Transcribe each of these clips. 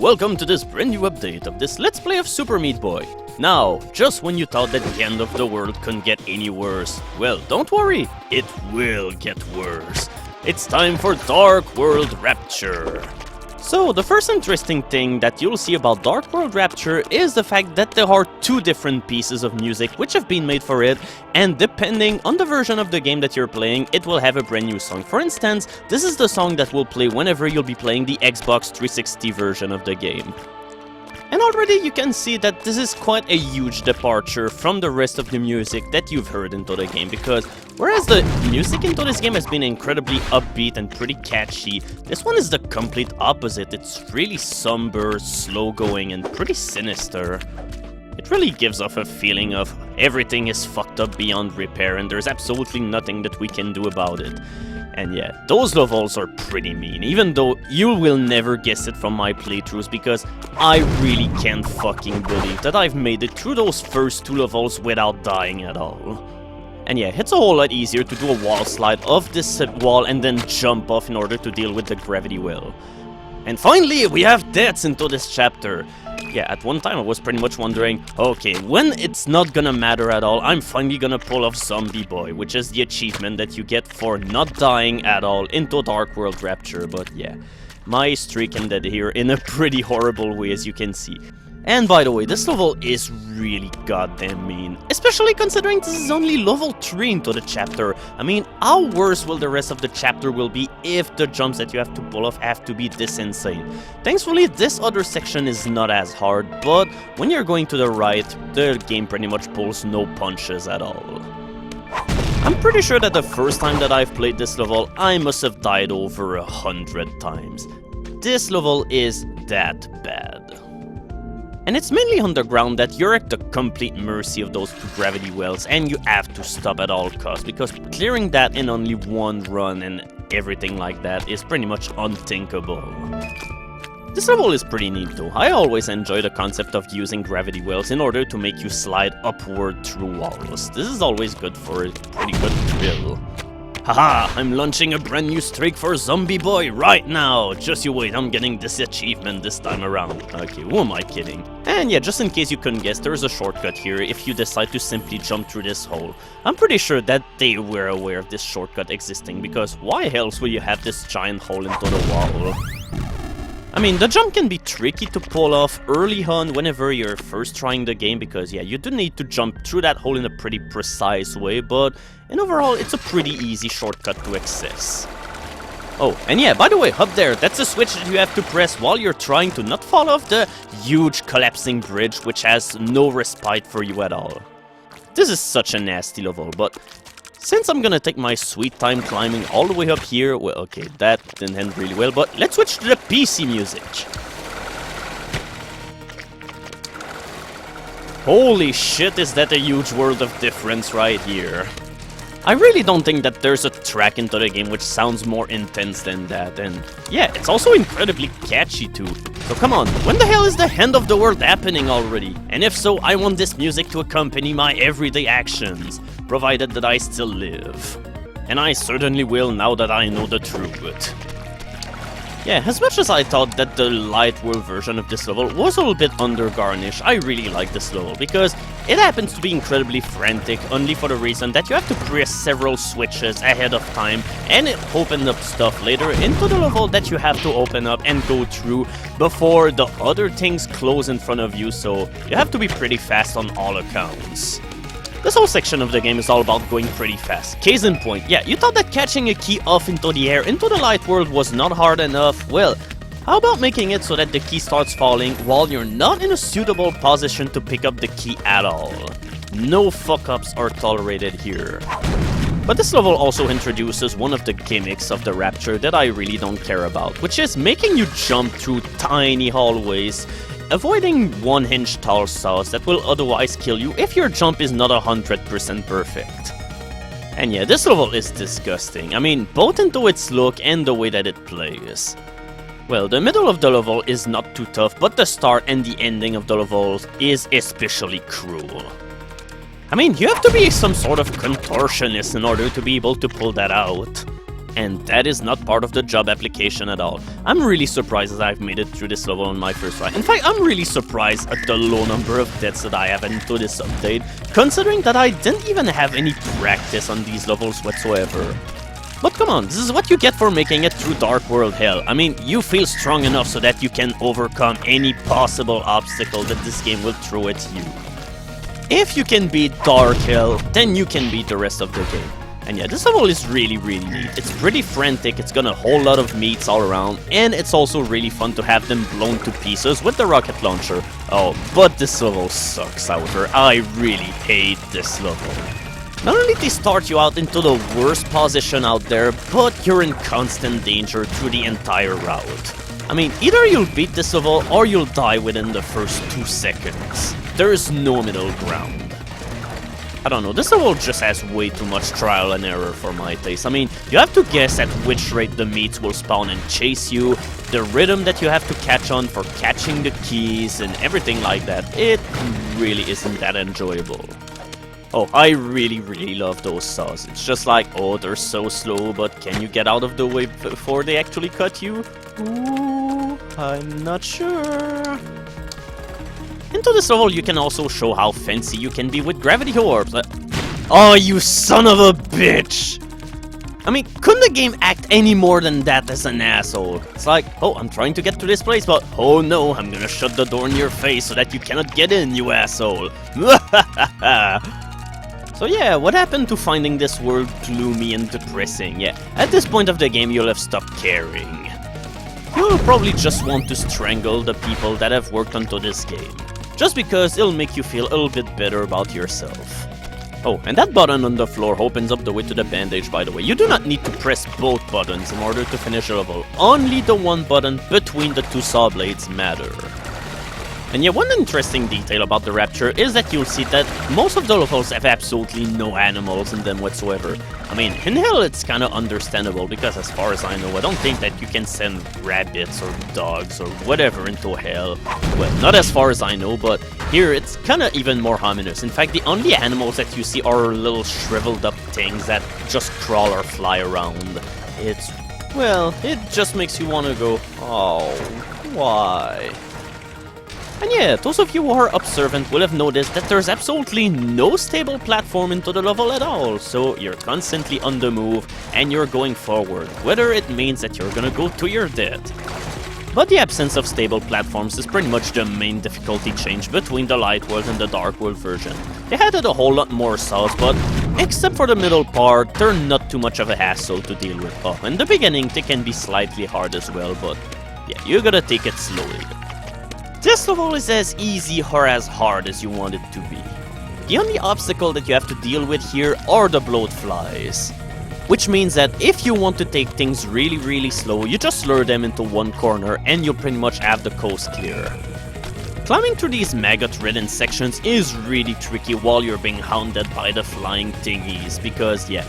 welcome to this brand new update of this Let's Play of Super Meat Boy. Now, just when you thought that the end of the world couldn't get any worse, well, don't worry, it will get worse. It's time for Dark World Rapture. So, the first interesting thing that you'll see about Dark World Rapture is the fact that there are two different pieces of music which have been made for it, and depending on the version of the game that you're playing, it will have a brand new song. For instance, this is the song that will play whenever you'll be playing the Xbox 360 version of the game. And already you can see that this is quite a huge departure from the rest of the music that you've heard into the game, because whereas the music into this game has been incredibly upbeat and pretty catchy, this one is the complete opposite. It's really somber, slow going, and pretty sinister. It really gives off a feeling of everything is fucked up beyond repair and there's absolutely nothing that we can do about it. And yeah, those levels are pretty mean, even though you will never guess it from my playthroughs, because I really can't fucking believe that I've made it through those first two levels without dying at all. And yeah, it's a whole lot easier to do a wall slide off this wall and then jump off in order to deal with the gravity well. And finally, we have deaths into this chapter. Yeah, at one time I was pretty much wondering, okay, when it's not gonna matter at all, I'm finally gonna pull off Zombie Boy, which is the achievement that you get for not dying at all into Dark World Rapture. But yeah, my streak ended here in a pretty horrible way, as you can see. And by the way, this level is really goddamn mean, especially considering this is only level 3 into the chapter. I mean, how worse will the rest of the chapter will be if the jumps that you have to pull off have to be this insane? Thankfully, this other section is not as hard, but when you're going to the right, the game pretty much pulls no punches at all. I'm pretty sure that the first time that I've played this level, I must have died over 100 times. This level is that bad. And it's mainly underground that you're at the complete mercy of those two gravity wells, and you have to stop at all costs, because clearing that in only one run and everything like that is pretty much unthinkable. This level is pretty neat though. I always enjoy the concept of using gravity wells in order to make you slide upward through walls. This is always good for a pretty good thrill. Haha, I'm launching a brand new streak for Zombie Boy right now! Just you wait, I'm getting this achievement this time around. Okay, who am I kidding? And yeah, just in case you couldn't guess, there's a shortcut here if you decide to simply jump through this hole. I'm pretty sure that they were aware of this shortcut existing, because why else will you have this giant hole into the wall? I mean, the jump can be tricky to pull off early on whenever you're first trying the game, because yeah, you do need to jump through that hole in a pretty precise way, but in overall, it's a pretty easy shortcut to access. Oh, and yeah, by the way, up there, that's a switch that you have to press while you're trying to not fall off the huge collapsing bridge, which has no respite for you at all. This is such a nasty level, but since I'm gonna take my sweet time climbing all the way up here, well, okay, that didn't end really well, but let's switch to the PC music. Holy shit, is that a huge world of difference right here. I really don't think that there's a track into the game which sounds more intense than that, and yeah, it's also incredibly catchy too. So come on, when the hell is the end of the world happening already? And if so, I want this music to accompany my everyday actions, provided that I still live. And I certainly will now that I know the truth. Yeah, as much as I thought that the light world version of this level was a little bit under-garnished, I really like this level, because it happens to be incredibly frantic, only for the reason that you have to press several switches ahead of time, and it opens up stuff later into the level that you have to open up and go through before the other things close in front of you, so you have to be pretty fast on all accounts. This whole section of the game is all about going pretty fast. Case in point, yeah, you thought that catching a key off into the air into the light world was not hard enough? Well, how about making it so that the key starts falling while you're not in a suitable position to pick up the key at all? No fuck-ups are tolerated here. But this level also introduces one of the gimmicks of the Rapture that I really don't care about, which is making you jump through tiny hallways, avoiding 1-inch tall saws that will otherwise kill you if your jump is not 100% perfect. And yeah, this level is disgusting. I mean, both into its look and the way that it plays. Well, the middle of the level is not too tough, but the start and the ending of the level is especially cruel. I mean, you have to be some sort of contortionist in order to be able to pull that out. And that is not part of the job application at all. I'm really surprised that I've made it through this level on my first try. In fact, I'm really surprised at the low number of deaths that I have into this update, considering that I didn't even have any practice on these levels whatsoever. But come on, this is what you get for making it through Dark World Hell. I mean, you feel strong enough so that you can overcome any possible obstacle that this game will throw at you. If you can beat Dark Hell, then you can beat the rest of the game. And yeah, this level is really neat. It's pretty frantic, it's got a whole lot of meats all around, and it's also really fun to have them blown to pieces with the rocket launcher. Oh, but this level sucks, however. I really hate this level. Not only they start you out into the worst position out there, but you're in constant danger through the entire route. I mean, either you'll beat this level or you'll die within the first 2 seconds. There is no middle ground. I don't know, this level just has way too much trial and error for my taste. I mean, you have to guess at which rate the meats will spawn and chase you, the rhythm that you have to catch on for catching the keys and everything like that. It really isn't that enjoyable. Oh, I really love those saws. It's just like, oh, they're so slow, but can you get out of the way before they actually cut you? Ooh, I'm not sure. Into this level, you can also show how fancy you can be with gravity orbs. Oh, you son of a bitch! I mean, couldn't the game act any more than that as an asshole? It's like, oh, I'm trying to get to this place, but oh no, I'm gonna shut the door in your face so that you cannot get in, you asshole. So yeah, what happened to finding this world gloomy and depressing? Yeah, at this point of the game, you'll have stopped caring. You'll probably just want to strangle the people that have worked onto this game. Just because it'll make you feel a little bit better about yourself. Oh, and that button on the floor opens up the way to the bandage, by the way. You do not need to press both buttons in order to finish a level. Only the one button between the 2 saw blades matter. And yeah, one interesting detail about the Rapture is that you'll see that most of the levels have absolutely no animals in them whatsoever. I mean, in Hell it's kinda understandable, because as far as I know, I don't think that you can send rabbits or dogs or whatever into Hell. Well, not as far as I know, but here it's kinda even more ominous. In fact, the only animals that you see are little shriveled up things that just crawl or fly around. Well, it just makes you wanna go, oh, why? And yeah, those of you who are observant will have noticed that there's absolutely no stable platform into the level at all, so you're constantly on the move and you're going forward, whether it means that you're gonna go to your death. But the absence of stable platforms is pretty much the main difficulty change between the Light World and the Dark World version. They added a whole lot more saws, but except for the middle part, they're not too much of a hassle to deal with. Oh, in the beginning they can be slightly hard as well, but yeah, you gotta take it slowly. This level is as easy or as hard as you want it to be. The only obstacle that you have to deal with here are the bloat flies. Which means that if you want to take things really slow, you just lure them into one corner and you'll pretty much have the coast clear. Climbing through these maggot-ridden sections is really tricky while you're being hounded by the flying thingies, because yeah,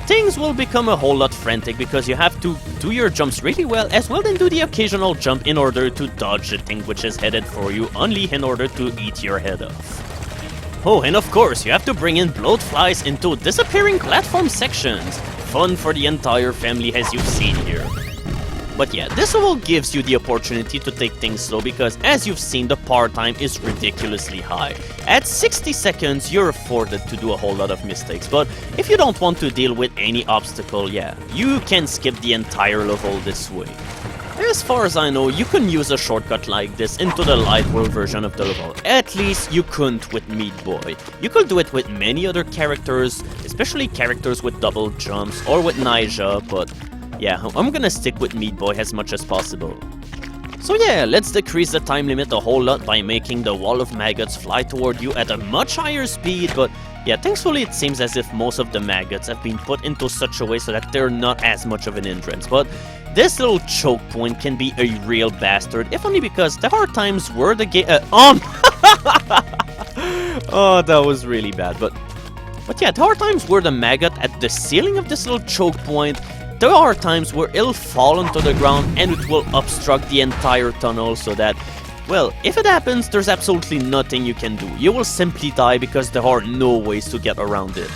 things will become a whole lot frantic because you have to do your jumps really well, as well as do the occasional jump in order to dodge the thing which is headed for you, only in order to eat your head off. Oh, and of course, you have to bring in bloat flies into disappearing platform sections. Fun for the entire family, as you've seen here. But yeah, this level gives you the opportunity to take things slow because, as you've seen, the power time is ridiculously high. At 60 seconds, you're afforded to do a whole lot of mistakes, but if you don't want to deal with any obstacle, yeah, you can skip the entire level this way. As far as I know, you can use a shortcut like this into the Light World version of the level. At least you couldn't with Meat Boy. You could do it with many other characters, especially characters with double jumps, or with Naija, but yeah, I'm gonna stick with Meat Boy as much as possible. So yeah, let's decrease the time limit a whole lot by making the wall of maggots fly toward you at a much higher speed, but yeah, thankfully it seems as if most of the maggots have been put into such a way so that they're not as much of an hindrance, but this little choke point can be a real bastard, if only because there are times where the game oh, that was really bad, but yeah, there are times where the maggot at the ceiling of this little choke point, there are times where it'll fall onto the ground and it will obstruct the entire tunnel so that well, if it happens, there's absolutely nothing you can do. You will simply die because there are no ways to get around it.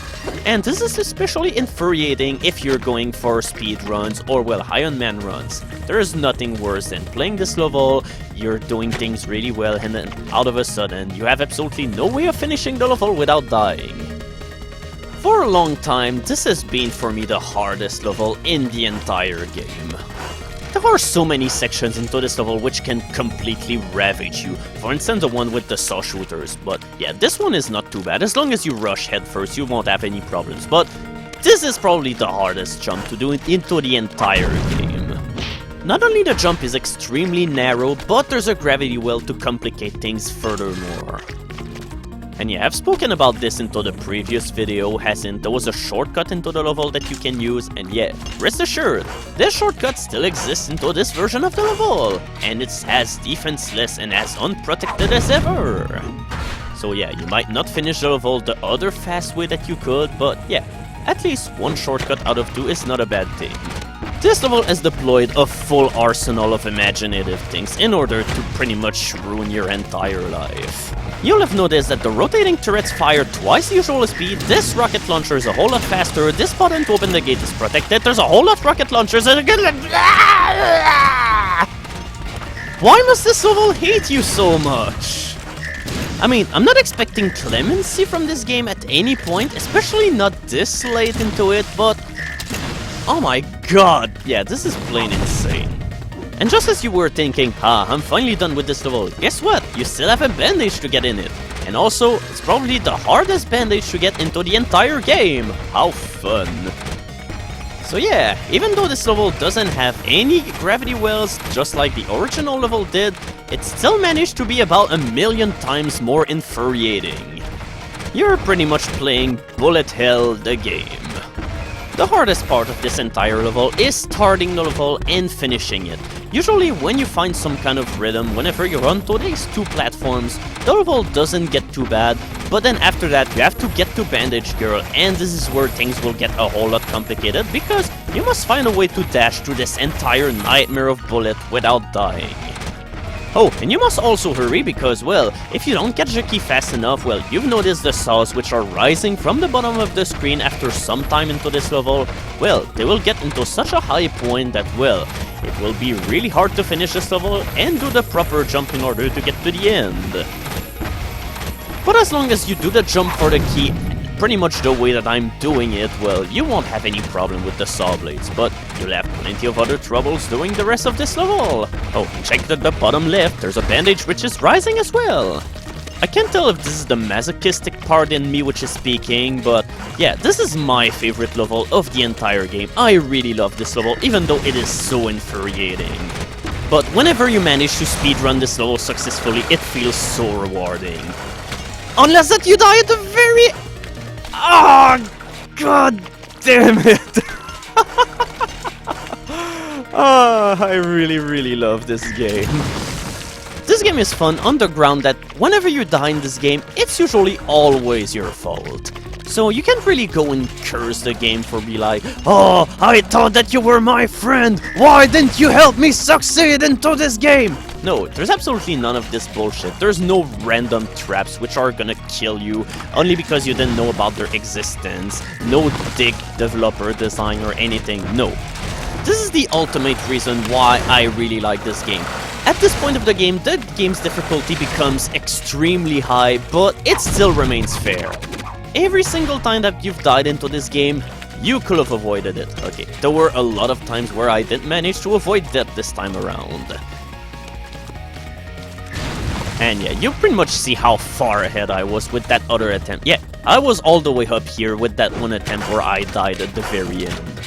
And this is especially infuriating if you're going for speed runs or, well, high-on man runs. There is nothing worse than playing this level, you're doing things really well, and then out of a sudden, you have absolutely no way of finishing the level without dying. For a long time, this has been for me the hardest level in the entire game. There are so many sections into this level which can completely ravage you. For instance, the one with the saw shooters. But yeah, this one is not too bad. As long as you rush headfirst, you won't have any problems. But this is probably the hardest jump to do into the entire game. Not only the jump is extremely narrow, but there's a gravity well to complicate things furthermore. And yeah, I've spoken about this into the previous video, as in there was a shortcut into the level that you can use, and yeah, rest assured, this shortcut still exists into this version of the level, and it's as defenseless and as unprotected as ever. So yeah, you might not finish the level the other fast way that you could, but yeah, at least one shortcut out of two is not a bad thing. This level has deployed a full arsenal of imaginative things in order to pretty much ruin your entire life. You'll have noticed that the rotating turrets fire twice the usual speed, this rocket launcher is a whole lot faster, this button to open the gate is protected, there's a whole lot of rocket launchers, and again like... Why must this level hate you so much? I mean, I'm not expecting clemency from this game at any point, especially not this late into it, but... oh my god, yeah, this is plain insane. And just as you were thinking, I'm finally done with this level, guess what? You still have a bandage to get in it. And also, it's probably the hardest bandage to get into the entire game. How fun. So yeah, even though this level doesn't have any gravity wells, just like the original level did, it still managed to be about 1,000,000 times more infuriating. You're pretty much playing bullet hell the game. The hardest part of this entire level is starting the level and finishing it. Usually when you find some kind of rhythm, whenever you run to these two platforms, the level doesn't get too bad, but then after that you have to get to Bandage Girl, and this is where things will get a whole lot complicated, because you must find a way to dash through this entire nightmare of bullet without dying. Oh, and you must also hurry because, well, if you don't catch the key fast enough, well, you've noticed the saws which are rising from the bottom of the screen after some time into this level, well, they will get into such a high point that, well, it will be really hard to finish this level and do the proper jump in order to get to the end. But as long as you do the jump for the key pretty much the way that I'm doing it, well, you won't have any problem with the saw blades, but you'll have plenty of other troubles doing the rest of this level. Oh, and check that the bottom left, there's a bandage which is rising as well. I can't tell if this is the masochistic part in me which is speaking, but yeah, this is my favorite level of the entire game. I really love this level, even though it is so infuriating. But whenever you manage to speedrun this level successfully, it feels so rewarding. Unless that you die at the very... oh, god damn it! I really love this game. This game is fun on the ground that whenever you die in this game, it's usually always your fault. So you can't really go and curse the game for be like, oh, I thought that you were my friend, why didn't you help me succeed into this game? No, there's absolutely none of this bullshit. There's no random traps which are gonna kill you only because you didn't know about their existence. No dick developer design or anything, no. This is the ultimate reason why I really like this game. At this point of the game, the game's difficulty becomes extremely high, but it still remains fair. Every single time that you've died into this game, you could have avoided it. Okay, there were a lot of times where I didn't manage to avoid death this time around. And yeah, you pretty much see how far ahead I was with that other attempt. Yeah, I was all the way up here with that one attempt where I died at the very end.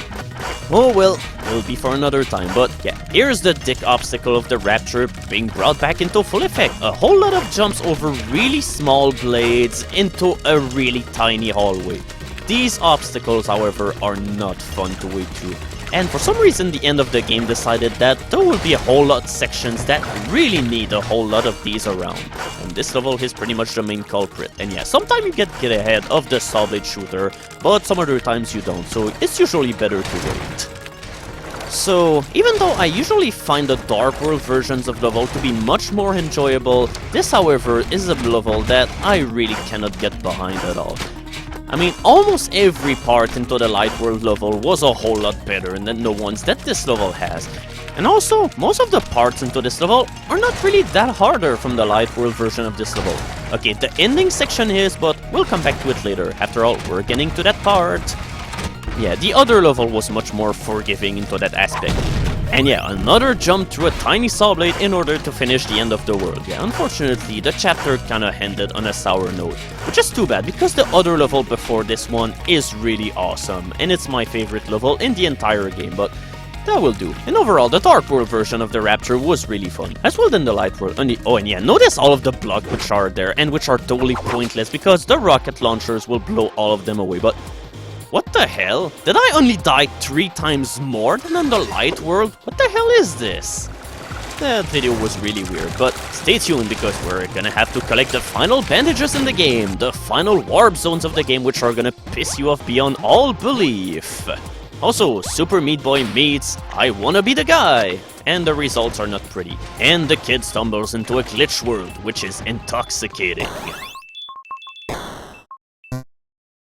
Oh well, it'll be for another time, but yeah, here's the dick obstacle of the Rapture being brought back into full effect. A whole lot of jumps over really small blades into a really tiny hallway. These obstacles, however, are not fun to wade through. And for some reason, the end of the game decided that there will be a whole lot of sections that really need a whole lot of these around. And this level is pretty much the main culprit. And yeah, sometimes you get ahead of the saw blade shooter, but some other times you don't, so it's usually better to wait. So, even though I usually find the Dark World versions of level to be much more enjoyable, this however is a level that I really cannot get behind at all. I mean, almost every part into the Light World level was a whole lot better than the ones that this level has. And also, most of the parts into this level are not really that harder from the Light World version of this level. Okay, the ending section is, but we'll come back to it later. After all, we're getting to that part. Yeah, the other level was much more forgiving into that aspect. And yeah, another jump through a tiny saw blade in order to finish the end of the world. Yeah, unfortunately, the chapter kinda ended on a sour note, which is too bad because the other level before this one is really awesome, and it's my favorite level in the entire game, but that will do. And overall, the Dark World version of the Rapture was really fun, as well than the Light World. Oh, and yeah, notice all of the blocks which are there, and which are totally pointless because the rocket launchers will blow all of them away, but what the hell? Did I only die 3 times more than on the Light World? What the hell is this? That video was really weird, but stay tuned because we're gonna have to collect the final bandages in the game, the final warp zones of the game which are gonna piss you off beyond all belief. Also, Super Meat Boy meets I Wanna Be the Guy, and the results are not pretty. And the kid stumbles into a glitch world, which is intoxicating.